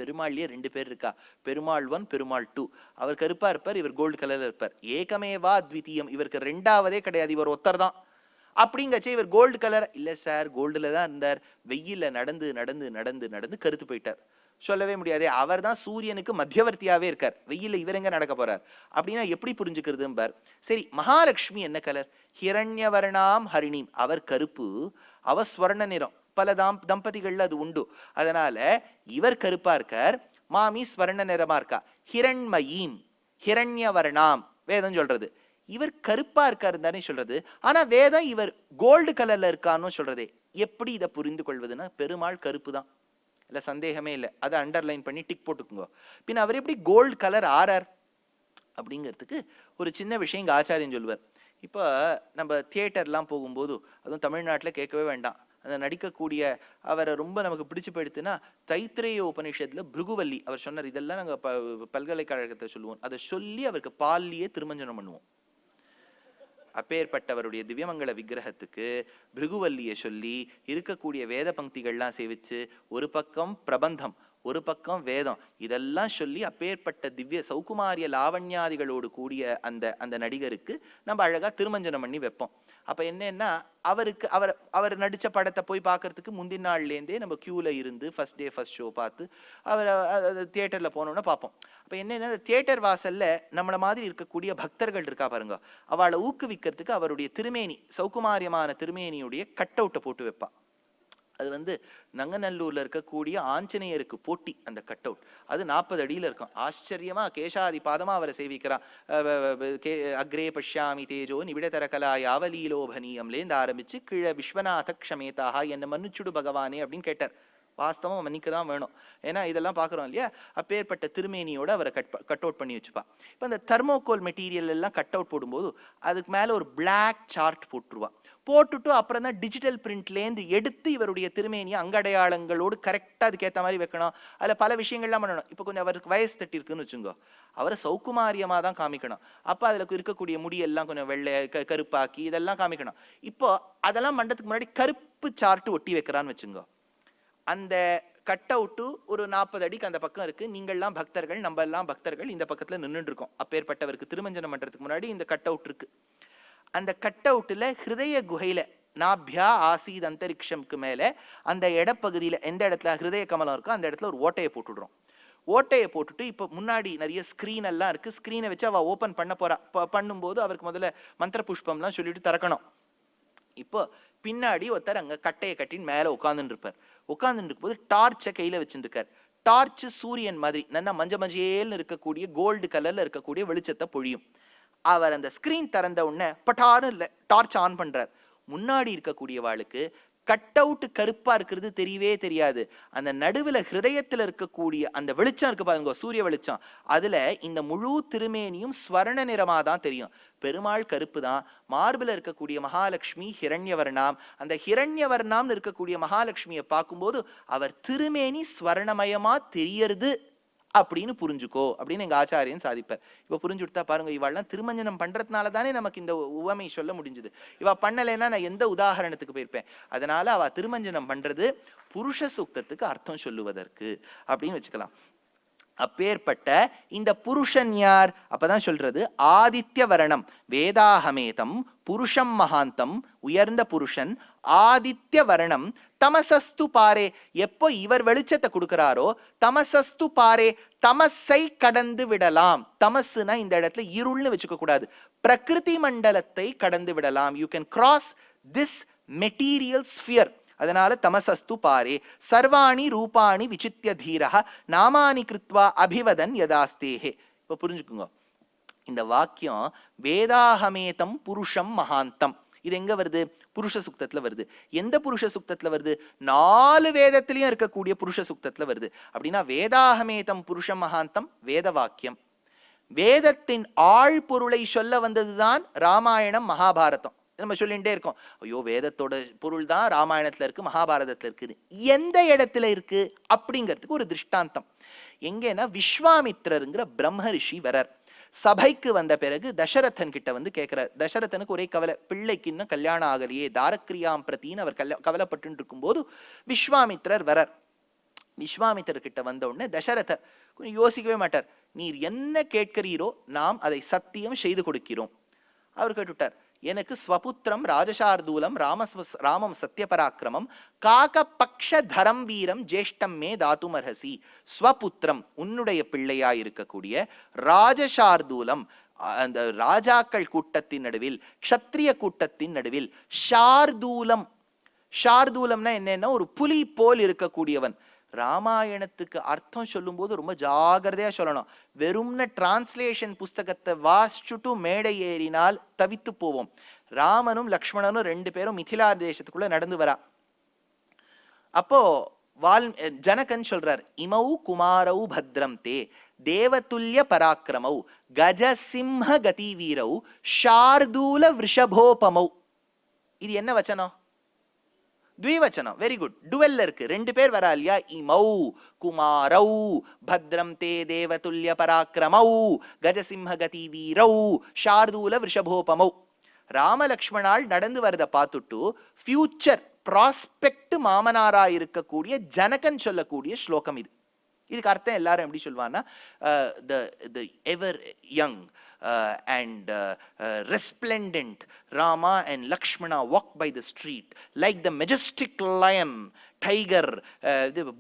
பெருமாள்லயே 2 பேர் இருக்கா, பெருமாள் 1 பெருமாள் 2. அவர் கருப்பா இருப்பார், இவர் கோல்டு கலர்ல இருப்பார். ஏகமேவா அத்விதீயம், இவருக்கு ரெண்டாவதே கிடையாது, இவர் ஒருத்தர் தான். அப்படிங்கச்சே இவர் கோல்டு கலர் இல்ல சார், கோல்டுல தான் இருந்தார், வெயில்ல நடந்து நடந்து நடந்து நடந்து கருத்து போயிட்டார். சொல்லவே முடியாது, அவர் தான் சூரியனுக்கு மத்தியவர்த்தியாவே இருக்கார், வெயில்ல இவர் எங்க நடக்க போறார் அப்படின்னா எப்படி புரிஞ்சுக்கிறதும்பார். சரி, மகாலட்சுமி என்ன கலர்? ஹிரண்யவர்ணாம் ஹரிணீம், அவர் கருப்பு, அவ ஸ்வர்ண நிறம். பல தம்பதிகள்ல அது உண்டு. அதனால இவர் கருப்பா இருக்கார், மாமி ஸ்வர்ண நிறமா இருக்கா. ஹிரண்மயீம் ஹிரண்யவர்ணாம் வேதம் சொல்றது. இவர் கருப்பா இருக்காரு தானே சொல்றது, ஆனா வேதம் இவர் கோல்டு கலர்ல இருக்கான்னு சொல்றதே. எப்படி இதை புரிந்து கொள்வதுன்னா, பெருமாள் கருப்பு தான், இல்ல சந்தேகமே இல்லை, அதை அண்டர்லைன் பண்ணி டிக் போட்டுக்குங்க. பின் அவர் எப்படி கோல்டு கலர் ஆறார் அப்படிங்கிறதுக்கு ஒரு சின்ன விஷயம் இங்க ஆச்சாரியன் சொல்லுவார். இப்போ நம்ம தியேட்டர்லாம் போகும்போது, அதுவும் தமிழ்நாட்டில் கேட்கவே வேண்டாம், அந்த நடிக்கக்கூடிய அவரை ரொம்ப நமக்கு பிடிச்சு போயிடுத்துன்னா, தைத்திரேய உபநிஷத்துல பிருகுவல்லி அவர் சொன்னார், இதெல்லாம் நாங்கள் பல்கலைக்கழகத்தை சொல்லுவோம், அதை சொல்லி அவருக்கு பால்லியே திருமஞ்சனம் பண்ணுவோம். அப்பேற்பட்டவருடைய திவ்யமங்கல விக்கிரகத்துக்கு பிருகுவல்லியை சொல்லி இருக்கக்கூடிய வேத பங்கிகள்லாம் சேவிச்சு, ஒரு பக்கம் பிரபந்தம், ஒரு பக்கம் வேதம், இதெல்லாம் சொல்லி அப்பேற்பட்ட திவ்ய சௌகுமாரிய லாவண்யாதிகளோடு கூடிய அந்த அந்த நடிகருக்கு நம்ம அழகா திருமஞ்சனம் பண்ணி வைப்போம். அப்ப என்னன்னா, அவருக்கு அவர் நடிச்ச படத்தை போய் பார்க்கறதுக்கு முந்தின நாள்லேருந்தே நம்ம கியூல இருந்து ஃபர்ஸ்ட் டே ஃபர்ஸ்ட் ஷோ பார்த்து அவர் தியேட்டர்ல போனோம்னா பார்ப்போம். அப்ப என்னன்னா, தியேட்டர் வாசல்ல நம்மள மாதிரி இருக்கக்கூடிய பக்தர்கள் இருக்கா பாருங்க, அவளை ஊக்குவிக்கிறதுக்கு அவருடைய திருமேனி, சௌகுமாரியமான திருமேனியுடைய கட் அவுட்டை போட்டு வைப்பா. அது நங்கநல்லூர்ல இருக்கக்கூடிய ஆஞ்சநேயருக்கு போட்டி அந்த கட் அவுட். அது 40 அடியில இருக்கும். ஆச்சரியமா கேசாதி பாதமா அவரை சேவிக்கிறான். அக்ரே பஷ்யாமி தேஜோ நிவிடதர கலா யாவலீலோபனீயம்லேருந்து ஆரம்பிச்சு கீழே விஸ்வநாத க்ஷமேதாக என்ன மன்னிச்சுடு பகவானே அப்படின்னு கேட்டார். வாஸ்தவம் மன்னிக்க தான் வேணும், ஏன்னா இதெல்லாம் பாக்குறோம் இல்லையா. அப்பேற்பட்ட திருமேனியோட அவரை கட் அவுட் பண்ணி வச்சுப்பா. இப்ப இந்த தெர்மோகோல் மெட்டீரியல் எல்லாம் கட் அவுட் போடும்போது அதுக்கு மேல ஒரு பிளாக் சார்ட் போட்டுருவா. போட்டுட்டு அப்புறம் தான் டிஜிட்டல் பிரிண்ட்லேருந்து எடுத்து இவருடைய திருமேனியை அங்கடையாளங்களோடு கரெக்டாக அதுக்கேற்ற மாதிரி வைக்கணும். அதில் பல விஷயங்கள்லாம் பண்ணணும். இப்போ கொஞ்சம் அவருக்கு வயசு தட்டி இருக்குன்னு வச்சுங்கோ, அவரை சௌகுமாரியமாக தான் காமிக்கணும். அப்போ அதில் இருக்கக்கூடிய முடியெல்லாம் கொஞ்சம் வெள்ளை கருப்பாக்கி இதெல்லாம் காமிக்கணும். இப்போ அதெல்லாம் மண்டத்துக்கு முன்னாடி கருப்பு சார்ட்டு ஒட்டி வைக்கிறான்னு வச்சுங்கோ. அந்த கட் அவுட்டு ஒரு 40 அடிக்கு அந்த பக்கம் இருக்கு. நீங்கள்லாம் பக்தர்கள், நம்ம எல்லாம் பக்தர்கள் இந்த பக்கத்தில் நின்றுட்டு இருக்கோம். அப்பேற்பட்டவருக்கு திருமஞ்சனம் பண்றதுக்கு முன்னாடி இந்த கட் அவுட் இருக்கு. அந்த கட் அவுட்ல ஹிருதய குகையில நாபியா ஆசீத் அந்தரிக்ஷம்க்கு மேல அந்த இடப்பகுதியில எந்த இடத்துல ஹிருதய கமலம் இருக்கோ அந்த இடத்துல ஒரு ஓட்டையை போட்டுடுறோம். ஓட்டையை போட்டுட்டு இப்போ முன்னாடி நிறைய ஸ்கிரீன் எல்லாம் இருக்கு. ஸ்கிரீனை வச்சு அவ ஓபன் பண்ண போறா. பண்ணும்போது அவருக்கு முதல்ல மந்திர புஷ்பம்லாம் சொல்லிட்டு திறக்கணும். இப்போ பின்னாடி ஒருத்தர் அங்க கட்டையை கட்டின்னு மேல உட்காந்துட்டு இருப்பார். உட்காந்துட்டு இருக்கும்போது டார்ச்சை கையில வச்சுட்டு இருக்கார். டார்ச் சூரியன் மாதிரி நல்லா மஞ்சேல்னு இருக்கக்கூடிய கோல்டு கலர்ல இருக்கக்கூடிய வெளிச்சத்தை பொழியும். அவர் அந்த ஸ்கிரீன் திறந்த உடனே பட்டாரு டார்ச் ஆன் பண்றார். முன்னாடி இருக்கக்கூடிய வாளுக்கு கட் அவுட் கருப்பா இருக்கிறது தெரியவே தெரியாது. அந்த நடுவில் ஹிருதயத்தில் இருக்கக்கூடிய அந்த வெளிச்சம் இருக்கு பாருங்க, சூரிய வெளிச்சம், அதுல இந்த முழு திருமேனியும் ஸ்வர்ண நிறமா தான் தெரியும். பெருமாள் கருப்பு தான். மார்பில் இருக்கக்கூடிய மகாலட்சுமி ஹிரண்யவர்ணாம். அந்த ஹிரண்யவர்ணாம்னு இருக்கக்கூடிய மகாலட்சுமியை பார்க்கும்போது அவர் திருமேனி ஸ்வர்ணமயமா தெரியறது அப்படின்னு புரிஞ்சுக்கோ அப்படின்னு எங்க ஆச்சாரியன் சாதிப்பார். இப்ப புரிஞ்சுட்டா பாருங்க, இவாள்லாம் திருமஞ்சனம் பண்றதுனால தானே நமக்கு இந்த உவமை சொல்ல முடிஞ்சது. இவ பண்ணலைன்னா நான் எந்த உதாரணத்துக்கு போயிருப்பேன். அதனால அவ திருமஞ்சனம் பண்றது புருஷ சூக்தத்துக்கு அர்த்தம் சொல்லுவதற்கு அப்படின்னு வச்சுக்கலாம். அப்பேற்பட்ட இந்த புருஷன் யார்? அப்பதான் சொல்றது ஆதித்ய வரணம் வேதாஹமேதம் புருஷம் மகாந்தம், உயர்ந்த புருஷன் ஆதித்ய வரணம் தமசஸ்து பாரே. எப்போ இவர் வெளிச்சத்தை கொடுக்கிறாரோ தமசஸ்து பாரே, தமசை கடந்து விடலாம். தமசுனா இந்த இடத்துல இருள்னு வச்சுக்க கூடாது, பிரகிருதி மண்டலத்தை கடந்து விடலாம். You can cross this material sphere. அதனால தமசஸ்து பாரே சர்வாணி ரூபாணி விசித்திய தீரஹ நாமானி கிருத்வா அபிவதன் யதாஸ்தேஹே. இப்ப புரிஞ்சுக்குங்க, இந்த வாக்கியம் வேதாஹமேதம் புருஷம் மகாந்தம் இது எங்க வருது? புருஷ சுக்தத்துல வருது. எந்த புருஷ சுக்தத்துல வருது? 4 வேதத்திலையும் இருக்கக்கூடிய புருஷ சுக்தத்துல வருது. அப்படின்னா வேதாஹமேதம் புருஷம் மகாந்தம் வேத வாக்கியம். வேதத்தின் ஆழ் பொருளை சொல்ல வந்ததுதான் ராமாயணம் மகாபாரதம். நம்ம சொல்லிட்டே இருக்கோம், ஐயோ வேதத்தோட பொருள் தான் ராமாயணத்துல இருக்கு மகாபாரதத்துல இருக்குது. எந்த இடத்துல இருக்கு அப்படிங்கிறதுக்கு ஒரு திருஷ்டாந்தம். எங்கன்னா விஸ்வாமித்ரருங்கிற பிரம்ம ரிஷி வரர். சபைக்கு வந்த பிறகு தசரதன் கிட்ட வந்து கேட்கிறார். தசரதனுக்கு ஒரே கவலை, பிள்ளைக்கு இன்னும் கல்யாணம் ஆகலையே, தாரக்கிரியாம் பிரத்தின்னு அவர் கவலைப்பட்டு இருக்கும் போது விஸ்வாமித்ரர் வரர். விஸ்வாமித்திரர் கிட்ட வந்த உடனே தசரதர் கொஞ்சம் யோசிக்கவே மாட்டார். நீர் என்ன கேட்கிறீரோ நாம் அதை சத்தியம் செய்து கொடுக்கிறோம். அவர் கேட்டுட்டார், எனக்கு ஸ்வபுத்திரம் ராஜசார்தூலம் ராமம் சத்யபராக்கிரமம் காகபக்ஷ தரம் வீரம் ஜேஷ்டம் மே தாத்துமர்ஹசி. ஸ்வபுத்திரம் உன்னுடைய பிள்ளையாய் இருக்கக்கூடிய ராஜசார்தூலம் அந்த ராஜாக்கள் கூட்டத்தின் நடுவில் க்ஷத்ரிய கூட்டத்தின் நடுவில் ஷார்தூலம். ஷார்தூலம்னா என்னன்னா ஒரு புலி போல் இருக்கக்கூடியவன். ராமாயணத்துக்கு அர்த்தம் சொல்லும் போது ரொம்ப ஜாகிரதையா சொல்லணும். வெறும்ன டிரான்ஸ்லேஷன் புஸ்தகத்தை வாசிச்சுட்டு மேடை ஏறினால் தவித்து போவோம். ராமனும் லக்ஷ்மணனும் 2 பேரும் மிதிலா தேசத்துக்குள்ள நடந்து வரா. அப்போ ஜனகன் சொல்றார், இமௌ குமாரௌ பத்ரம் தே தேவதுல்ய பராக்கிரமௌ கஜசிம்ஹ கதி வீரௌ ஷார்தூல விஷபோபமௌ. இது என்ன வச்சனம்? த்விவச்சனம். Very good. டுவெல்ல இருக்கு, 2 பேர் வரா இல்லையா? இமௌ குமாரௌ பத்ரம் தே தேவதுல்ய பராக்கிரமௌ கஜசிம்ஹ கதி வீரௌ ஷார்தூல விஷபோபமௌ. ராமலக்ஷ்மணால் நடந்து வரத பார்த்துட்டு ஃபியூச்சர் ப்ராஸ்பெக்ட் மாமனாரா இருக்கக்கூடிய ஜனகன் சொல்லக்கூடிய ஸ்லோகம் இது. இதுக்கு அர்த்தம் எல்லாரும் எப்படி சொல்வான்னா, the ever young and resplendent Rama and Lakshmana walk by the street like the majestic lion, tiger,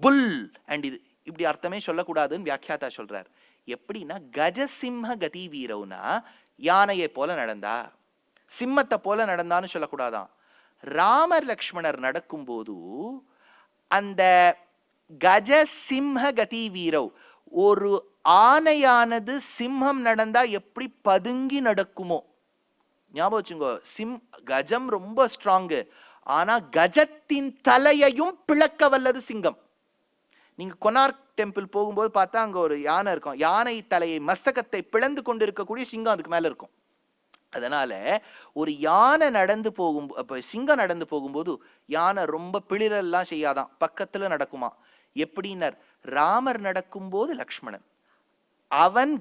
bull and இது இப்படி அர்த்தமே சொல்லக்கூடாதுன்னு வியாக்கியாதா சொல்றார். எப்படின்னா கஜசிம்ஹ கதி வீரவுனா யானையை போல நடந்தா, சிம்மத்தை போல நடந்தான்னு சொல்லக்கூடாதான். ராமர் லக்ஷ்மணர் நடக்கும்போது அந்த கஜ சிம்ஹ கதி வீரவ், ஒரு ஆனையானது சிம்மம் நடந்தா எப்படி பதுங்கி நடக்குமோ, ஞாபகம் வச்சுங்கோ. கஜம் ரொம்ப ஸ்ட்ராங்கு, ஆனா கஜத்தின் தலையையும் பிளக்க வல்லது சிங்கம். நீங்க கொனார்க் டெம்பிள் போகும்போது பார்த்தா அங்க ஒரு யானை இருக்கும். யானை தலையை மஸ்தகத்தை பிளந்து கொண்டு இருக்கக்கூடிய சிங்கம் அதுக்கு மேல இருக்கும். அதனால ஒரு யானை நடந்து போகும்போது, சிங்கம் நடந்து போகும்போது யானை ரொம்ப பிளிரெல்லாம் செய்யாதான், பக்கத்துல நடக்குமா. எப்படின்னர், ராமர் நடக்கும்போது லக்ஷ்மணன், அவன்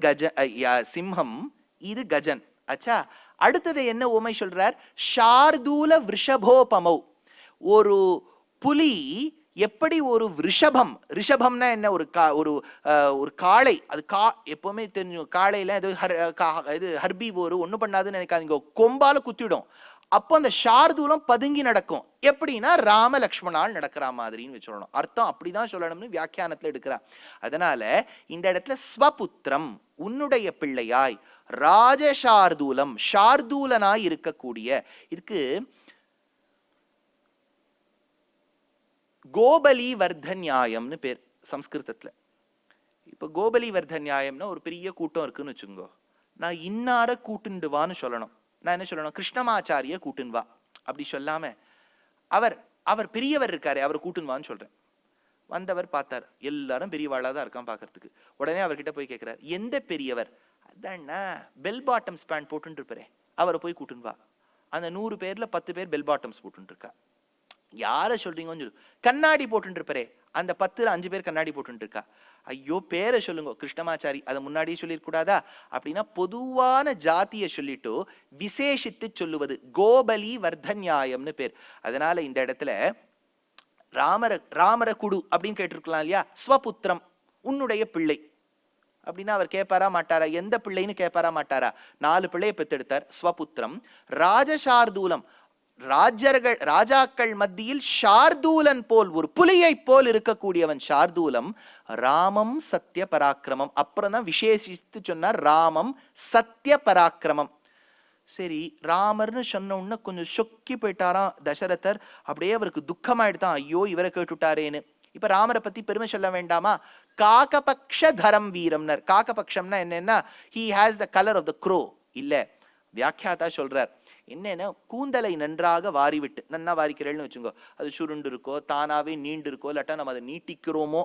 சிம்ஹம், இது கஜன். அச்சா, அடுத்தது என்ன உமை சொல்றார்? ஷார்தூல விஷபோபமௌ. ஒரு புலி எப்படி ஒரு ரிஷபம், ரிஷபம்னா என்ன, ஒரு காளை, அது எப்பவுமே தெரியும் காளையில இது ஹர்பி ஒண்ணு பண்ணாதுன்னு நினைக்காதீங்க, கொம்பால குத்திடும். அப்போ அந்த ஷார்தூலம் பதுங்கி நடக்கும். எப்படின்னா ராம லக்ஷ்மணால் நடக்கிற மாதிரின்னு சொல்லணும். அர்த்தம் அப்படிதான் சொல்லணும்னு வியாக்கியானத்துல எடுக்கிறா. அதனால இந்த இடத்துல ஸ்வபுத்திரம் உன்னுடைய பிள்ளையாய், ராஜசார்தூலம் ஷார்தூலனாய் இருக்கக்கூடிய, இதுக்கு கோபலி வர்தன்யாயம்னு பேர் சம்ஸ்கிருதத்துல. இப்ப கோபலி வர்தன்யாயம்னா ஒரு பெரிய கூட்டம் இருக்குன்னு வச்சுங்கோ. நான் இன்னார கூட்டுண்டுவான்னு சொல்லணும். நான் என்ன சொல்லணும்? கிருஷ்ணமாச்சாரிய கூட்டுன்வா அப்படி சொல்லாம, அவர் பெரியவர் இருக்காரு, அவர் கூட்டுன்வான்னு சொல்றேன். வந்தவர் பார்த்தார், எல்லாரும் பெரியவாளாதான் இருக்கான் பாக்குறதுக்கு. உடனே அவர்கிட்ட போய் கேட்கிறார், எந்த பெரியவர்? அதான்ண்ணா பெல் பாட்டம்ஸ் பேண்ட் போட்டுன்னு இருப்பாரே, அவரை போய் கூட்டுன்வா. அந்த 100 பேர்ல 10 பேர் பெல் பாட்டம்ஸ் போட்டுன்னு இருக்கா. யார சொல்றீங்கன்னு சொல்லு. கண்ணாடி போட்டு இருப்பாரே, அந்த 10ல 5 பேர் கண்ணாடி போட்டு இருக்கா. ஐயோ பேரை சொல்லுங்க, கிருஷ்ணமாச்சாரி. அதை முன்னாடியே சொல்லிருக்கூடாதா? அப்படின்னா பொதுவான ஜாத்திய சொல்லிட்டு விசேஷித்து சொல்லுவது கோபலி வர்தன்யாயம்னு பேர். அதனால இந்த இடத்துல ராமர குடு அப்படின்னு கேட்டிருக்கலாம் இல்லையா? ஸ்வபுத்திரம் உன்னுடைய பிள்ளை அப்படின்னா அவர் கேட்பாரா மாட்டாரா? எந்த பிள்ளைன்னு கேட்பாரா மாட்டாரா? 4 பிள்ளையை பெத்தெடுத்தார். ஸ்வபுத்திரம் ராஜசார்தூலம், ராஜாக்கள் மத்தியில் ஷார்தூலன் போல், ஒரு புலியை போல் இருக்கக்கூடியவன் ஷார்தூலம். ராமம் சத்திய பராக்கிரமம். அப்புறம் தான் விசேஷித்து சொன்னார் ராமம் சத்திய பராக்கிரமம். சரி, ராமர்னு சொன்ன உடனே கொஞ்சம் சொக்கி போயிட்டாராம் தசரதர். அப்படியே அவருக்கு துக்கமாயிடுதான், ஐயோ இவரை கேட்டுட்டாரேன்னு. இப்ப ராமரை பத்தி பெருமை சொல்ல வேண்டாமா? காகபக்ஷ தரம் வீரம்னர். காகபக்ஷம்னா என்னன்னா, he has the color of the crow. இல்ல, வியாக்கியாதா சொல்றார் என்னன்னா, கூந்தலை நன்றாக வாரிவிட்டு, நன்னா வாரிக்கிறேன்னு வச்சுக்கோ, அது சுருண்டு இருக்கோ தானாவே நீண்டு இருக்கோ, இல்லாட்டா நம்ம அதை நீட்டிக்கிறோமோ,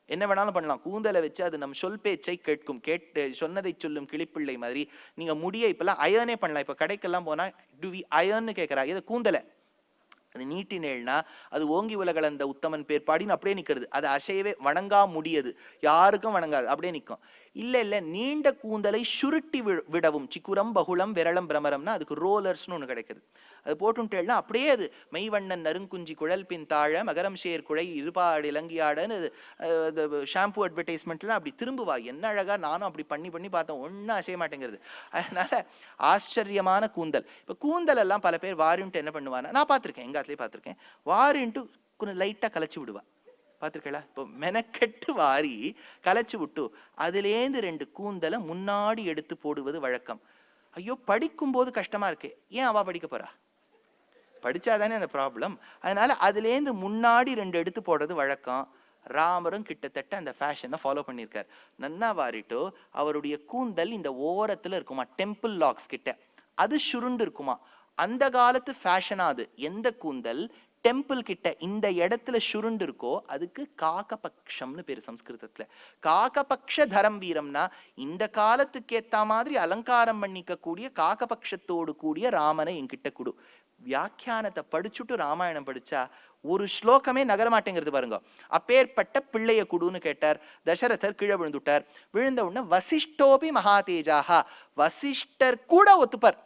என்ன வேணாலும் பண்ணலாம். கூந்தலை வச்சு அது நம் சொல் பேச்சை கேட்கும், கேட்டு சொன்னதை சொல்லும் கிளிப்பிள்ளை மாதிரி. நீங்க முடிய இப்பெல்லாம் அயர்னே பண்ணலாம். இப்ப கடைக்கெல்லாம் போனா டு வி அயர்ன்னு கேட்கறா. இது கூந்தலை அது நீட்டினேள்னா அது ஓங்கி உலகள அந்த உத்தமன் பேர் பாடின்னு அப்படியே நிக்கிறது. அது அசையவே வணங்கா முடியாது, யாருக்கும் வணங்காது, அப்படியே நிற்கும். இல்ல நீண்ட கூந்தலை சுருட்டி விடவும், சிக்குரம் பகுளம் விரளம் பிரமரம்னா அதுக்கு ரோலர்ஸ்னு ஒண்ணு கிடைக்குது. அது போட்டுட்டேன்னா அப்படியே அது மெய்வண்ணன் நறுங்குஞ்சி குழல் பின் தாழ மகரம் சேர் குழை இருபாடு இலங்கியாடன்னு ஷாம்பு அட்வர்டைஸ்மெண்ட்லாம் அப்படி திரும்புவா. என்ன அழகா, நானும் அப்படி பண்ணி பார்த்தேன், ஒன்னும் அசைய மாட்டேங்கிறது. அதனால ஆச்சரியமான கூந்தல். இப்ப கூந்தல் எல்லாம் பல பேர் வாரின்ட்டு என்ன பண்ணுவானா, நான் பார்த்திருக்கேன், எங்க ஆத்துலயே பார்த்திருக்கேன், வாரின்ட்டு கொஞ்சம் லைட்டா கலைச்சு விடுவா. பார்த்திருக்கா? இப்போ மெனக்கெட்டு வாரி கலைச்சு விட்டு அதுலேருந்து 2 கூந்தலை முன்னாடி எடுத்து போடுவது வழக்கம். ஐயோ, படிக்கும் போது கஷ்டமா இருக்கு, ஏன் அவ படிக்க போறா? படிச்சாதானே அந்த ப்ராப்ளம். அதனால அதுலேருந்து முன்னாடி 2 எடுத்து போடுறது வழக்கம். ராமரும் கிட்டத்தட்ட அந்த ஃபேஷனை ஃபாலோ பண்ணியிருக்கார். நன்னா வாரிட்டு அவருடைய கூந்தல் இந்த ஓரத்துல இருக்குமா, டெம்பிள் லாக்ஸ் கிட்ட, அது சுருண்டு இருக்குமா. அந்த காலத்து ஃபேஷனா அது. எந்த கூந்தல் டெம்பிள் கிட்ட இந்த இடத்துல சுருண்டு இருக்கோ அதுக்கு காகபக்ஷம்னு பேரு சம்ஸ்கிருதத்துல. காகபக்ஷ தரம் வீரம்னா இந்த காலத்துக்கு ஏத்த மாதிரி அலங்காரம் பண்ணிக்க கூடிய காகபக்ஷத்தோடு கூடிய ராமனை என்கிட்ட கொடு. வியாக்கியானத்தை படிச்சுட்டு ராமாயணம் படிச்சா ஒரு ஸ்லோகமே நகர மாட்டேங்கிறது பாருங்க. அப்பேற்பட்ட பிள்ளைய குடுன்னு கேட்டார். தசரதர் கீழே விழுந்துட்டார். விழுந்த உடனே வசிஷ்டோபி மகாதேஜாஹா, வசிஷ்டர் கூட ஒத்துப்பார்,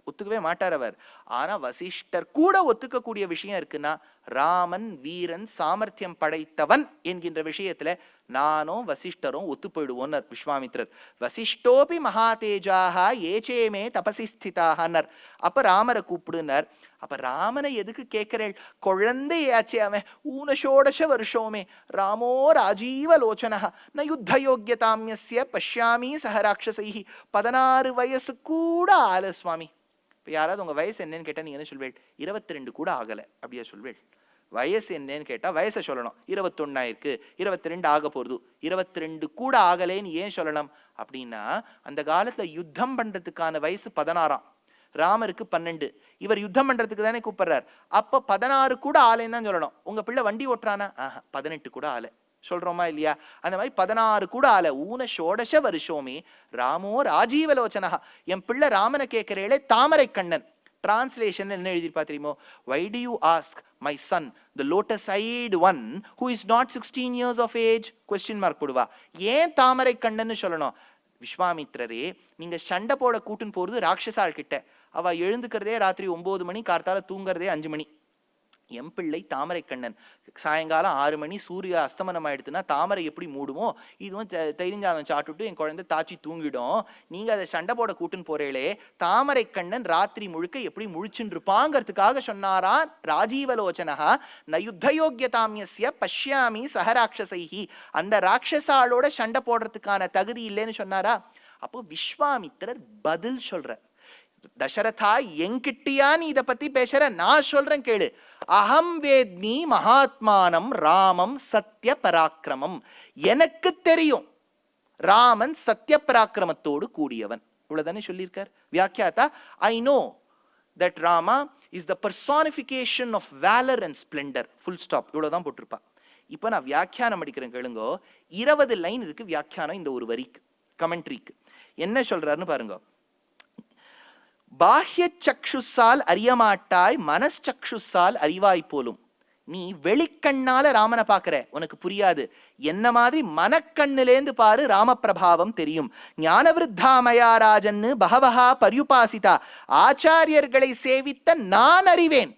ஒத்துக்கவே மாட்டார் அவர். ஆனா வசிஷ்டர் கூட ஒத்துக்கக்கூடிய விஷயம் இருக்குன்னா, ராமன் வீரன் சாமர்த்தியம் படைத்தவன் என்கின்ற விஷயத்துல நானும் வசிஷ்டரும் ஒத்து போயிடுவோம் விஸ்வாமித்ரர். வசிஷ்டோபி மகாதேஜாக ஏச்சேமே தபசி ஸ்திதாகனர். அப்ப ராமரை கூப்பிடுனார். அப்ப ராமனை எதுக்கு கேட்கிறேள்? குழந்தையாச்சே அவன், ஊனஷோடச வருஷோமே ராமோ ராஜீவ லோச்சனா ந யுத்த யோக்கியதாமியஸ்ய பஷ்யாமி சஹராட்சசைஹி. 16 வயசு கூட ஆல சுவாமி. இப்ப யாராவது உங்க வயசு என்னன்னு கேட்டா நீங்க என்ன சொல்வேள்? 22 கூட ஆகல அப்படியா சொல்வேள்? வயசு என்னன்னு கேட்டா வயசை சொல்லணும். 21 ஆயிருக்கு, 22 ஆக போறது, 22 கூட ஆகலேன்னு ஏன் சொல்லணும் அப்படின்னா, அந்த காலத்துல யுத்தம் பண்றதுக்கான வயசு 16ஆம், ராமருக்கு 12. இவர் யுத்தம் பண்றதுக்கு தானே கூப்பிடுறார். அப்ப 16 கூட ஆலைன்னு தான் சொல்லணும். உங்க பிள்ளை வண்டி ஓட்டுறானா? 18 கூட ஆலை சொல்றோமா இல்லையா? அந்த மாதிரி 16 கூட ஆல. ஊன ஷோடச வருஷோமே ராமோ ராஜீவலோச்சனா. என் பிள்ளை ராமனை கேட்கிறேளே தாமரை கண்ணன். டிரான்ஸ்லேஷன் என்ன எழுதிருப்பா தெரியுமோ? Why do you ask my son, the lotus-eyed one who is not 16 years of age? question mark போடுவா. ஏன் தாமரை கண்ணன்னு சொல்லணும்? விஸ்வாமித்ரரே, நீங்க சண்டை போட கூட்டுன்னு போறது ராட்சசால் கிட்ட. அவ எழுந்துக்கிறதே ராத்திரி 9 மணி, கார்த்தால தூங்குறதே 5 மணி. என் பிள்ளை தாமரை கண்ணன். சாயங்காலம் 6 மணி சூரிய அஸ்தமனம் ஆயிடுச்சுன்னா தாமரை எப்படி மூடுமோ, இதுவும் தெரிஞ்சாதம் சாப்பிட்டுட்டு என் குழந்தை தாச்சி தூங்கிடும். நீங்க அதை சண்டை போட கூட்டுன்னு போறேளே, தாமரை கண்ணன் ராத்திரி முழுக்க எப்படி முழிச்சுட்டு இருப்பாங்கிறதுக்காக சொன்னாரா ராஜீவலோச்சனஹா ந யுத்தயோக்கியதாமியஸ்ய பஷ்யாமி சஹராட்சசைஹி. அந்த ராட்சசாலோட சண்டை போடுறதுக்கான தகுதி இல்லைன்னு சொன்னாரா? அப்போ விஸ்வாமித்திரர் பதில் சொல்ற. தசரதா, என்கிட்டயா நீ இத பத்தி பேசுற? நான் சொல்றேன் கேளு. அகம் வேத்மி மகாத்மானம் ராமம் சத்ய பராக்கிரமம். எனக்கு தெரியும் ராமன் சத்ய பராக்கிரமத்தோடு கூடியவன். இவ்வளவுதானே சொல்லியிருக்கார் வியாக்கியாத்தா. I know that Rama is the personification of valor and splendor. full stop. இவ்வளவுதான் போட்டிருப்பா. இப்ப நான் வியாக்கியானம் அடிக்கிறேன் கேளுங்கோ. 20 லைன் இதுக்கு வியாக்கியானம். இந்த ஒரு வரிக்கு கமெண்ட்ரிக்கு என்ன சொல்றாருன்னு பாருங்க. பாஹ்ய சக்ஷுசால் அறியமாட்டாய், மனச்சக்ஷுசால் அறிவாய் போலும். நீ வெளிக்கண்ணால ராமனை பாக்குற, உனக்கு புரியாது. என்ன மாதிரி மனக்கண்ணிலேந்து பாரு, ராமபிரபாவம் தெரியும். ஞானவிருத்தாமயா ராஜன்னு பகவஹா பரியுபாசிதா. ஆச்சாரியர்களை சேவித்த நான் அறிவேன்.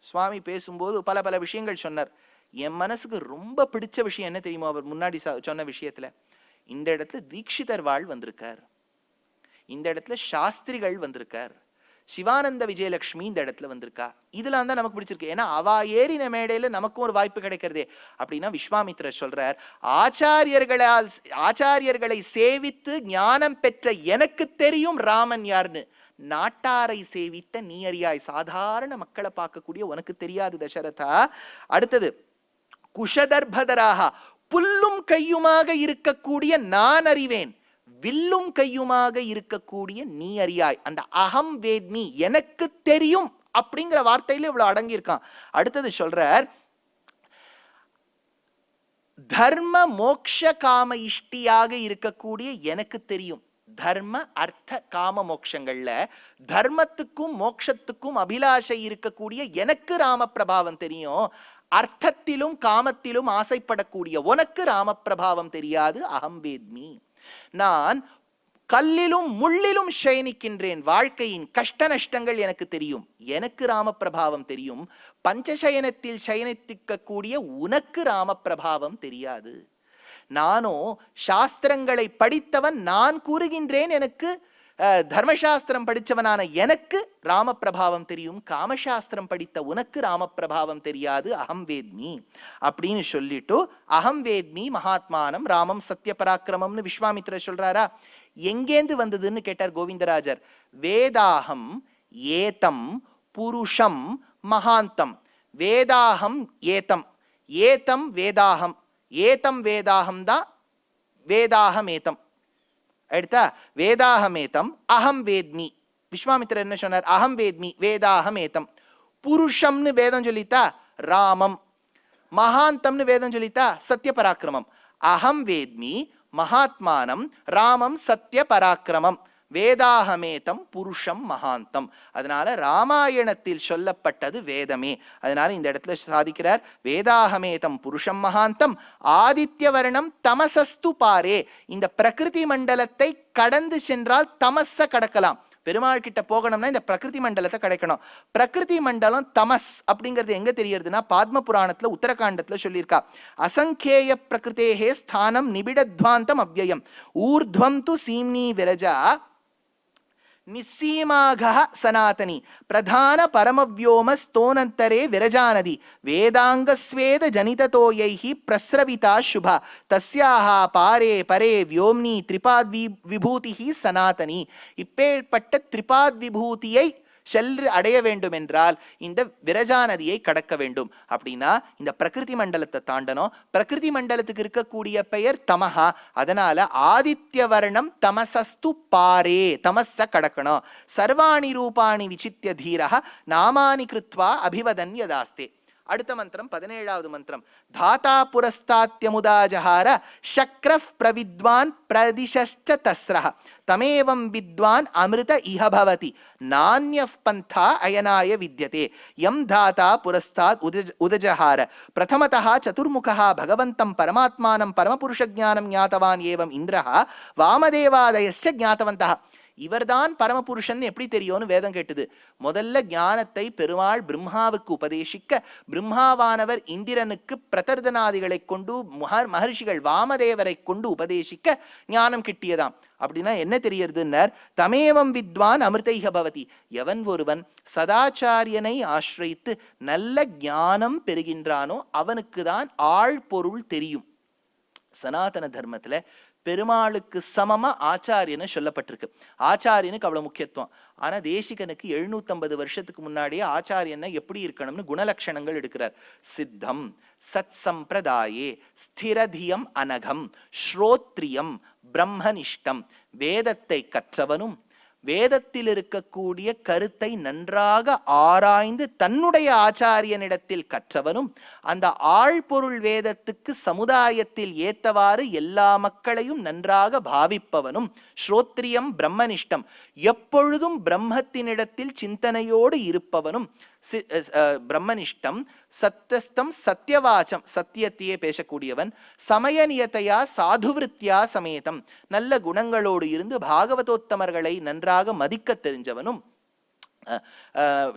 சுவாமி பேசும்போது பல பல விஷயங்கள் சொன்னார். என் மனசுக்கு ரொம்ப பிடிச்ச விஷயம் என்ன தெரியுமா? அவர் முன்னாடி சொன்ன விஷயத்துல, இந்த இடத்துல தீட்சிதர் வாழ் வந்திருக்கார், இந்த இடத்துல சாஸ்திரிகள் வந்திருக்கார், சிவானந்த விஜயலட்சுமி இந்த இடத்துல வந்திருக்கா. இதெல்லாம் தான் நமக்கு பிடிச்சிருக்கு. ஏன்னா அவ ஏறின மேடையில நமக்கும் ஒரு வாய்ப்பு கிடைக்கிறதே. அப்படின்னா விஸ்வாமித்திரர் சொல்றார், ஆச்சாரியர்களை சேவித்து ஞானம் பெற்ற எனக்கு தெரியும் ராமன் யாருன்னு. நாட்டாரை சேவித்த நீ அறியாய். சாதாரண மக்களை பார்க்கக்கூடிய உனக்கு தெரியாது தசரதா. அடுத்தது குஷதர்பதராக, புல்லும் கையுமாக இருக்கக்கூடிய நான் அறிவேன், வில்லும் கையுமாக இருக்கக்கூடிய நீ அறியாய். அந்த அகம் வேத்மி, எனக்கு தெரியும் அப்படிங்கிற வார்த்தையில இவ்வளவு அடங்கியிருக்கான். அடுத்தது சொல்றார், தர்ம மோக்ஷ காம இஷ்டியாக இருக்கக்கூடிய எனக்கு தெரியும். தர்ம அர்த்த காம மோக்ஷங்கள்ல தர்மத்துக்கும் மோக்ஷத்துக்கும் அபிலாஷை இருக்கக்கூடிய எனக்கு ராம பிரபாவம் தெரியும். அர்த்தத்திலும் காமத்திலும் ஆசைப்படக்கூடிய உனக்கு ராம பிரபாவம் தெரியாது. அகம் வேத்மி. நான் கல்லிலும் முள்ளிலும் சயனிக்கின்றேன். வாழ்க்கையின் கஷ்ட நஷ்டங்கள் எனக்கு தெரியும். எனக்கு ராமபிரபாவம் தெரியும். பஞ்சசயனத்தில் சயனித்திக்கக்கூடிய உனக்கு ராமபிரபாவம் தெரியாது. நானோ சாஸ்திரங்களை படித்தவன், நான் கூறுகின்றேன். எனக்கு தர்மசாஸ்திரம் படித்தவனான எனக்கு ராமபிரபாவம் தெரியும். காமசாஸ்திரம் படித்த உனக்கு ராமபிரபாவம் தெரியாது. அகம் வேத்மி அப்படின்னு சொல்லிட்டு, அகம் வேத்மி மகாத்மானம் ராமம் சத்திய பராக்கிரமம்னு விஸ்வாமித்திரர் சொல்றாரா? எங்கேந்து வந்ததுன்னு கேட்டார் கோவிந்தராஜர். வேதாகம் ஏதம் புருஷம் மகாந்தம். வேதாகம் ஏதம், ஏதம் வேதாகம், ஏதம் வேதாகம் தான் வேதாகம் ஏதம். எடுத்தா வேதாகம் ஏதம் அகம் வேத்மி. விஸ்வாமித்திரர் என்ன சொன்னார்? அகம் வேத்மி வேதாகம் ஏதம். புருஷம்னு வேதம் சொல்லித்தா ராமம், மகாந்தம்னு வேதம் சொல்லித்தா சத்திய பராக்கிரமம். அகம் வேத்மி மகாத்மானம் ராமம் சத்திய பராக்கிரமம். வேதாகமேதம் புருஷம் மகாந்தம். அதனால ராமாயணத்தில் சொல்லப்பட்டது வேதமே. அதனால இந்த இடத்துல சாதிக்கிறார், வேதாகமேதம் புருஷம் மகாந்தம் ஆதித்ய வர்ணம் தமசஸ்து பாரே. இந்த பிரகிருதி மண்டலத்தை கடந்து சென்றால் தமஸ கடக்கலாம். பெருமாள் கிட்ட போகணும்னா இந்த பிரகிருதி மண்டலத்தை கிடைக்கணும். பிரகிருதி மண்டலம் தமஸ் அப்படிங்கிறது எங்க தெரியறதுன்னா, பாத்ம புராணத்துல உத்தரகாண்டத்துல சொல்லியிருக்கா. அசங்கேய பிரகிருதேஹே ஸ்தானம் நிபிடத்வாந்தம் அவ்யயம் ஊர்த்வம் து சீம்னி விரஜா நிசீமாக சனாதனி பிரதான பரமவ்யோம ஸ்தோனந்தரே விரஜானதி வேதாங்கஸ்வேத ஜனிததோயைஹி பிரஸ்ரவிதா சுபா தஸ்யாஹ பாரே பரே வியோம்னி திரிபாத் விபூதிஹி சனாதனி. இப்பேற்பட்ட திரிபாத் விபூதியை சென்று அடைய வேண்டும் என்றால் இந்த விரஜா நதியை கடக்க வேண்டும். அப்படின்னா இந்த பிரகிருதி மண்டலத்தை தாண்டணும். பிரகிருதி மண்டலத்துக்கு இருக்கக்கூடிய பெயர் தமஹா. அதனால ஆதித்ய வர்ணம் தமசஸ்து பாரே, தமஸ கடக்கணும். சர்வாணி ரூபாணி விசித்திய தீரஹ நாமானி கிருத்வா அபிவதன்யதாஸ்தே. அடுத்த மந்திரம் 17வது மந்திரம். தாத்தா புரஸ்தாத்யமுதா ஜஹார சக்ரஃப் பிரவித்வான் பிரதிஷ்ச தஸ்ரஹ தமேவம் வித்வான் அமிர்த இஹ பவதி நான்யஃப் பந்தா அயனாய வித்யதே. யம் தாத்தா புரஸ்தாத் உதஜஹார பிரதமதः சதுர்முகः பகவந்தம் பரமாத்மானம் பரமபுருஷ ஞானம் ஞாதவான் ஏவம் இந்திரஹ வாமதேவாதயஸ்ச ஞாதவந்தः. இவர்தான் பரமபுருஷன் எப்படி தெரியும்னு வேதம் கேட்டது. முதல்ல ஞானத்தை பெருமாள் பிரம்மாவுக்கு உபதேசிக்க, பிரம்மாவானவர் இந்திரனுக்கு பிரதர்தனாதிகளை கொண்டு மகர்ஷிகள் வாமதேவரை கொண்டு உபதேசிக்க ஞானம் கிட்டியதாம். அப்படின்னா என்ன தெரியறதுன்னர், தமேவம் வித்வான் அமிர்தைஹ பவதி. எவன் ஒருவன் சதாச்சாரியனை ஆசிரித்து நல்ல ஞானம் பெறுகின்றானோ அவனுக்கு தான் ஆழ்பொருள் தெரியும். சனாதன தர்மத்துல பெருமாளுக்கு சமமா ஆச்சாரியன்னு சொல்லப்பட்டிருக்கு. ஆச்சாரியனுக்கு அவ்வளவு முக்கியத்துவம். ஆனா தேசிகனுக்கு 750 வருஷத்துக்கு முன்னாடியே ஆச்சாரியன்னா எப்படி இருக்கணும்னு குணலட்சணங்கள் எடுக்கிறார். சித்தம் சத் சம்பிரதாயே ஸ்திரதியம் அனகம் ஸ்ரோத்ரியம் பிரம்மனிஷ்டம். வேதத்தை கற்றவனும் வேதத்தில் இருக்கக்கூடிய கருத்தை நன்றாக ஆராய்ந்து தன்னுடைய ஆச்சாரியனிடத்தில் கற்றவனும், அந்த ஆழ்பொருள் வேதத்துக்கு சமுதாயத்தில் ஏத்தவாறு எல்லா மக்களையும் நன்றாக பாவிப்பவனும், ஸ்ரோத்ரியம் பிரம்மனிஷ்டம் எப்பொழுதும் பிரம்மத்தினிடத்தில் சிந்தனையோடு இருப்பவனும், பிரம்மனிஷ்டம் சத்தஸ்தம் சத்தியவாச்சம் சத்தியத்தையே பேசக்கூடியவன், சமயநியத்தையா சாதுவிருத்தியா சமேதம் நல்ல குணங்களோடு இருந்து பாகவதோத்தமர்களை நன்றாக மதிக்க தெரிஞ்சவனும்,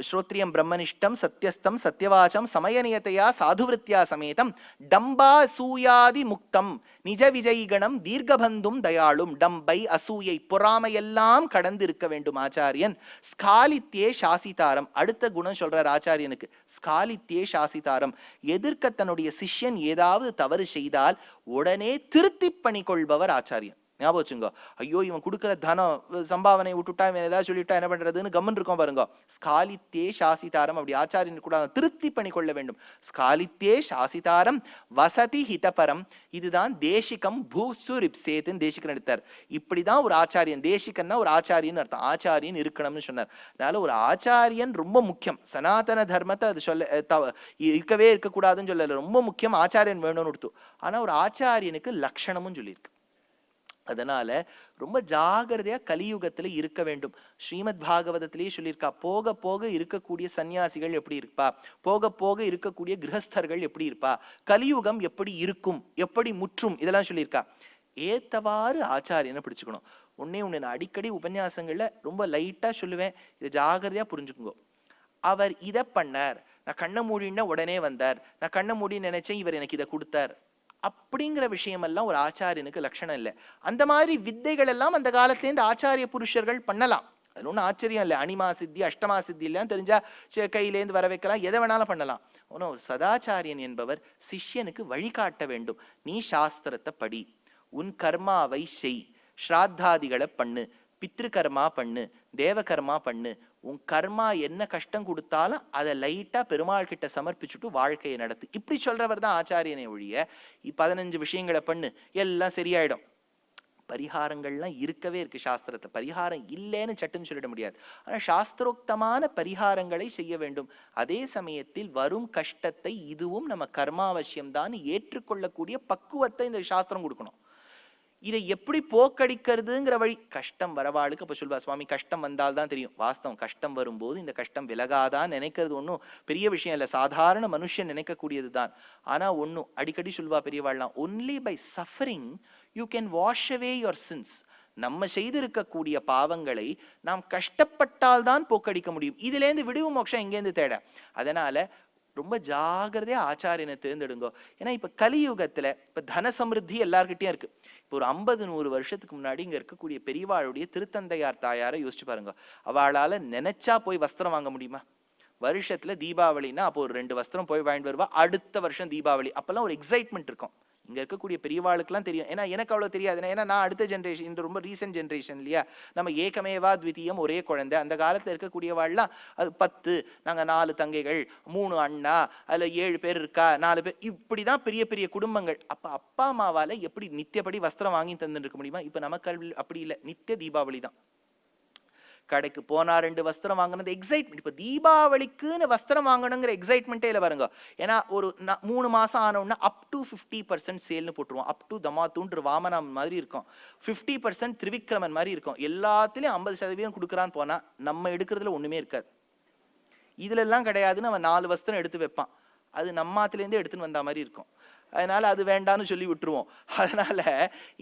ஸ்ரோத்ரியம் பிரம்மனிஷ்டம் சத்தியஸ்தம் சத்தியவாச்சம் சமயநியத்தையா சாதுவிருத்தியா சமேதம் டம்பா அசூயாதி முக்தம் நிஜ விஜயிகணம் தீர்க்கபந்தும் தயாளும். டம்பை அசூயை பொறாமையெல்லாம் கடந்து இருக்க வேண்டும் ஆச்சாரியன். ஸ்காலித்யே சாசிதாரம். அடுத்த குணம் சொல்றார் ஆச்சாரியனுக்கு, ஸ்காலித்யே சாசிதாரம். எதிர்க்க தன்னுடைய சிஷ்யன் ஏதாவது தவறு செய்தால் உடனே திருத்தி பணி கொள்பவர் ஆச்சாரியன். ஞாபகம் வச்சுங்க. ஐயோ இவன் கொடுக்குற தனம் சம்பாவனை விட்டுட்டா, இவன் ஏதாவது சொல்லிட்டா என்ன பண்றதுன்னு கம்மன் இருக்கும் பாருங்க. ஸ்காலித்தே சாசிதாரம். அப்படி ஆச்சாரியன் கூட திருத்தி பண்ணி கொள்ள வேண்டும். ஸ்காலித்தே சாசிதாரம் வசதி ஹிதபரம். இதுதான் தேசிகம் பூசுரிப்சேத்துன்னு தேசிகன் எடுத்தார். இப்படிதான் ஒரு ஆச்சாரியன், தேசிகன்னா ஒரு ஆச்சாரியன் அர்த்தம், ஆச்சாரியன் இருக்கணும்னு சொன்னார். அதனால ஒரு ஆச்சாரியன் ரொம்ப முக்கியம். சனாதன தர்மத்தை அது இருக்கவே இருக்கக்கூடாதுன்னு சொல்லல, ரொம்ப முக்கியம் ஆச்சாரியன் வேணும்னு கொடுத்து. ஆனா ஒரு ஆச்சாரியனுக்கு லட்சணமும் சொல்லியிருக்கு. அதனால ரொம்ப ஜாகிரதையா கலியுகத்துல இருக்க வேண்டும். ஸ்ரீமத் பாகவதத்திலேயே சொல்லியிருக்கா, போக போக இருக்கக்கூடிய சன்னியாசிகள் எப்படி இருப்பா, போக போக இருக்கக்கூடிய கிரகஸ்தர்கள் எப்படி இருப்பா, கலியுகம் எப்படி இருக்கும், எப்படி முற்றும், இதெல்லாம் சொல்லியிருக்கா. ஏத்தவாறு ஆச்சாரியனை பிடிச்சுக்கணும். ஒன்னே ஒண்ணு, நான் அடிக்கடி உபன்யாசங்கள்ல ரொம்ப லைட்டா சொல்லுவேன், இதை ஜாகிரதையா புரிஞ்சுக்குங்க. அவர் இதை பண்ணார், நான் கண்ணை மூடினா உடனே வந்தார், நான் கண்ணை மூடி நினைச்சேன் இவர் எனக்கு இதை கொடுத்தார், அப்படிங்கிற விஷயம் எல்லாம் ஒரு ஆச்சாரியனுக்கு லட்சணம் இல்லை. அந்த மாதிரி வித்தைகள் எல்லாம் அந்த காலத்திலேருந்து ஆச்சாரிய புருஷர்கள் பண்ணலாம். அது ஒன்றும் ஆச்சரியம் இல்லை. அனிமா சித்தி அஷ்டமா சித்தி இல்லைன்னு தெரிஞ்சா கையிலேருந்து வர வைக்கலாம், எதை வேணாலும் பண்ணலாம். ஆனால் ஒரு சதாச்சாரியன் என்பவர் சிஷ்யனுக்கு வழிகாட்ட வேண்டும். நீ சாஸ்திரத்தை படி, உன் கர்மாவை செய், ஸ்ராத்தாதிகளை பண்ணு, பித்ருகர்மா பண்ணு, தேவகர்மா பண்ணு, உன் கர்மா என்ன கஷ்டம் கொடுத்தாலும் அதை லைட்டா பெருமாள் கிட்ட சமர்ப்பிச்சுட்டு வாழ்க்கையை நடத்து. இப்படி சொல்றவர் தான் ஆச்சாரியனை ஒழிய 15 விஷயங்களை பண்ணு எல்லாம் சரியாயிடும். பரிகாரங்கள்லாம் இருக்கவே இருக்கு சாஸ்திரத்தை. பரிகாரம் இல்லைன்னு சட்டுன்னு சொல்லிட முடியாது. ஆனா சாஸ்திரோக்தமான பரிகாரங்களை செய்ய வேண்டும். அதே சமயத்தில் வரும் கஷ்டத்தை இதுவும் நம்ம கர்மாவசியம்தான் ஏற்றுக்கொள்ளக்கூடிய பக்குவத்தை இந்த சாஸ்திரம் கொடுக்கணும். இதை எப்படி போக்கடிக்கிறதுங்கிற வழி, கஷ்டம் வரவாளுக்கு அப்ப சொல்வா, சுவாமி கஷ்டம் வந்தால்தான் தெரியும். வாஸ்தவம், கஷ்டம் வரும்போது இந்த கஷ்டம் விலகாதான் நினைக்கிறது ஒன்றும் பெரிய விஷயம் இல்லை, சாதாரண மனுஷன் நினைக்கக்கூடியது தான். ஆனா ஒன்னும் அடிக்கடி சொல்வா பெரியவாள்லாம், only by suffering you can wash away your sins. நம்ம செய்திருக்கக்கூடிய பாவங்களை நாம் கஷ்டப்பட்டால் தான் போக்கடிக்க முடியும். இதுலேருந்து விடுவு மோட்சம் எங்கேருந்து தேட? அதனால ரொம்ப ஜாகிரதையா ஆச்சாரியனை தேர்ந்தெடுங்கோ. ஏன்னா இப்ப கலியுகத்துல இப்ப தன சமிருத்தி எல்லார்கிட்டயும் இருக்கு. இப்போ ஒரு 50-100 வருஷத்துக்கு முன்னாடி இங்க இருக்கக்கூடிய பெரியவாளுடைய திருத்தந்தையார் தாயாரை யோசிச்சு பாருங்க. அவளால நினைச்சா போய் வஸ்திரம் வாங்க முடியுமா? வருஷத்துல தீபாவளினா அப்போ ஒரு 2 வஸ்திரம் போய் வாங்கிட்டு வருவா. அடுத்த வருஷம் தீபாவளி, அப்பெல்லாம் ஒரு எக்ஸைட்மெண்ட் இருக்கும். இங்க இருக்கக்கூடிய பெரியவாளுக்குலாம் தெரியும். ஏன்னா எனக்கு அவ்வளவு தெரியாது. ஏன்னா நான் அடுத்த ஜென்ரேஷன், இந்த ரொம்ப ரீசென்ட் ஜென்ரேஷன் இல்லையா, நம்ம ஏகமேவா த்விதீயம், ஒரே குழந்தை. அந்த காலத்துல இருக்கக்கூடியவாள்லாம் அது 10, நாங்க 4 தங்கைகள், 3 அண்ணா, அதுல 7 பேர் இருக்கா, 4 பேர், இப்படிதான் பெரிய பெரிய குடும்பங்கள். அப்ப அப்பா அம்மாவால எப்படி நித்தியப்படி வஸ்திரம் வாங்கி தந்துட்டு இருக்க முடியுமா? இப்ப நமக்கு அப்படி இல்லை, நித்திய தீபாவளி தான். கடைக்கு போனா 2 வஸ்திரம் வாங்கினது எக்ஸைட்மெண்ட். இப்ப தீபாவளிக்குன்னு வஸ்திரம் வாங்கணுங்கிற எக்ஸைட்மெண்ட்டே இல்லை பாருங்க. ஏன்னா ஒரு 3 மாசம் ஆனோம்னா அப் டு 50% சேல்னு போட்டுருவோம். அப் டு தமாத்தூன்ற வாமனம் மாதிரி இருக்கும், 50% திரிவிக்ரமன் மாதிரி இருக்கும். எல்லாத்துலயும் 50% கொடுக்குறான்னு போனா நம்ம எடுக்கிறதுல ஒண்ணுமே இருக்காது. இதுல எல்லாம் கிடையாதுன்னு அவன் 4 வஸ்திரம் எடுத்து வைப்பான். அது நம்மாத்திலேருந்து எடுத்துன்னு வந்த மாதிரி இருக்கும். அதனால அது வேண்டான்னு சொல்லி விட்டுருவோம். அதனால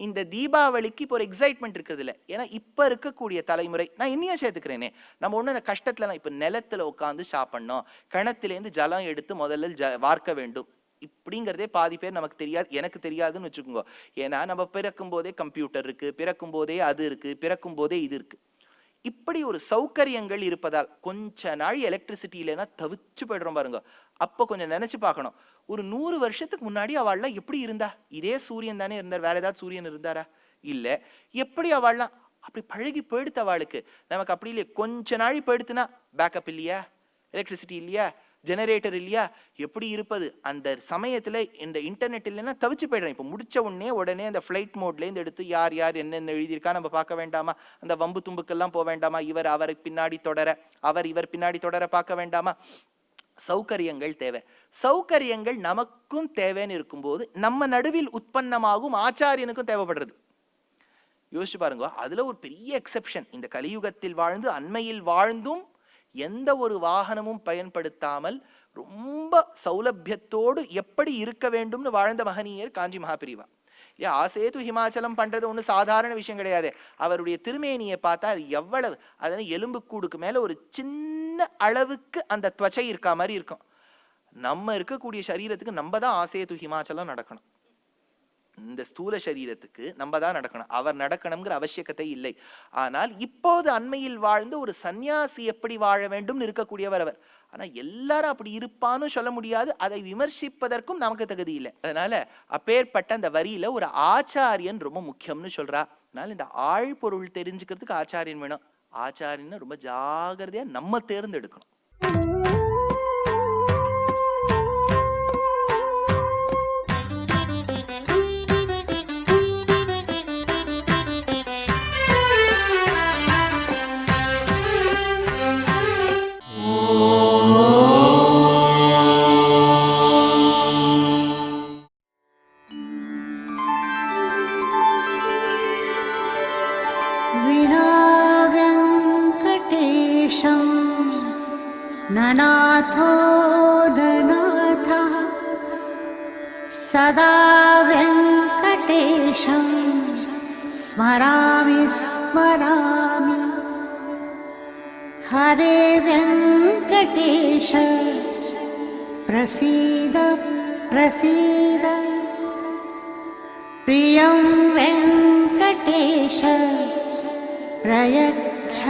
இந்த தீபாவளிக்கு இப்போ ஒரு எக்ஸைட்மெண்ட் இருக்கிறது இல்லை. ஏன்னா இப்ப இருக்கக்கூடிய தலைமுறை, நான் இன்னும் சேர்த்துக்கிறேனே, நம்ம ஒண்ணு அந்த கஷ்டத்துல இப்ப நிலத்துல உட்காந்து சாப்பிடணும், கிணத்துலேருந்து ஜலம் எடுத்து முதல்ல வார்க்க வேண்டும், இப்படிங்கிறதே பாதி பேர் நமக்கு தெரியாது, எனக்கு தெரியாதுன்னு வச்சுக்கோங்க. ஏன்னா நம்ம பிறக்கும் போதே கம்ப்யூட்டர் இருக்கு, பிறக்கும் போதே அது இருக்கு, பிறக்கும் போதே இது இருக்கு. இப்படி ஒரு சௌகரியங்கள் இருப்பதால் கொஞ்ச நாள் எலக்ட்ரிசிட்டி இல்லைன்னா தவிச்சு போயிடுறோம் பாருங்க. அப்ப கொஞ்சம் நினைச்சு பார்க்கணும், ஒரு 100 வருஷத்துக்கு முன்னாடி அவள்லாம் எப்படி இருந்தா? இதே சூரியன் தானே இருந்தார், வேற ஏதாவது சூரியன் இருந்தாரா? இல்ல. எப்படி அவள்லாம் அப்படி பழகி போயிடுத்த அவளுக்கு? நமக்கு அப்படி இல்லையே. கொஞ்ச நாள் போயிடுத்துனா பேக்கப் இல்லையா, எலக்ட்ரிசிட்டி இல்லையா, ஜெனரேட்டர் இல்லையா, எப்படி இருப்பது? அந்த சமயத்துல இந்த இன்டர்நெட் இல்லைன்னா தவிச்சு போயிடுறேன். இப்ப முடிச்ச உடனே அந்த ஃபிளைட் மோட்ல இருந்து எடுத்து யார் யார் என்னென்ன எழுதியிருக்கா நம்ம பார்க்க வேண்டாமா? அந்த வம்பு தும்புக்கெல்லாம் போக வேண்டாமா? இவர் அவரை பின்னாடி தொடர, அவர் இவர் பின்னாடி தொடர பார்க்க வேண்டாமா? சௌகரியங்கள் தேவை. சௌகரியங்கள் நமக்கும் தேவைன்னு இருக்கும்போது நம்ம நடுவில் உற்பத்தமாகும் ஆச்சாரியனுக்கும் தேவைப்படுறது. யோசிச்சு பாருங்க. அதுல ஒரு பெரிய எக்ஸெப்ஷன், இந்த கலியுகத்தில் வாழ்ந்து அண்மையில் வாழ்ந்தும் எந்த ஒரு வாகனமும் பயன்படுத்தாமல் ரொம்ப சௌலபியத்தோடு எப்படி இருக்க வேண்டும்னு வாழ்ந்த மகனீயர் காஞ்சி மகாபிரிவா. ஆசேது ஹிமாச்சலம் பண்றது ஒண்ணு சாதாரண விஷயம் கிடையாது. அவருடைய திருமேனியை பார்த்தா அது எவ்வளவு, அதனால எலும்பு கூடுக்கு மேல ஒரு சின்ன அளவுக்கு அந்த துவச்சை இருக்கா மாதிரி இருக்கும். நம்ம இருக்கக்கூடிய சரீரத்துக்கு நம்ம தான் ஆசேது ஹிமாச்சலம் நடக்கணும். இந்த ஸ்தூல சரீரத்துக்கு நம்ம தான் நடக்கணும், அவர் நடக்கணுங்கிற அவசியக்கத்தை இல்லை. ஆனால் இப்போது அண்மையில் வாழ்ந்து ஒரு சன்னியாசி எப்படி வாழ வேண்டும் இருக்கக்கூடியவர் அவர். ஆனா எல்லாரும் அப்படி இருப்பான்னு சொல்ல முடியாது, அதை விமர்சிப்பதற்கும் நமக்கு தகுதி இல்லை. அதனால அப்பேற்பட்ட அந்த வரியில ஒரு ஆச்சாரியன் ரொம்ப முக்கியம்னு சொல்றா. அதனால இந்த ஆழ்பொருள் தெரிஞ்சுக்கிறதுக்கு ஆச்சாரியன் வேணும். ஆச்சாரியன் ரொம்ப ஜாகிரதையா நம்ம தேர்ந்தெடுக்கணும். ननाथो ननाथः सदा वेङ्कटेशम् स्मरामि स्मरामि हरे वेङ्कटेश प्रसीद प्रसीद प्रियं वेङ्कटेश प्रयच्छ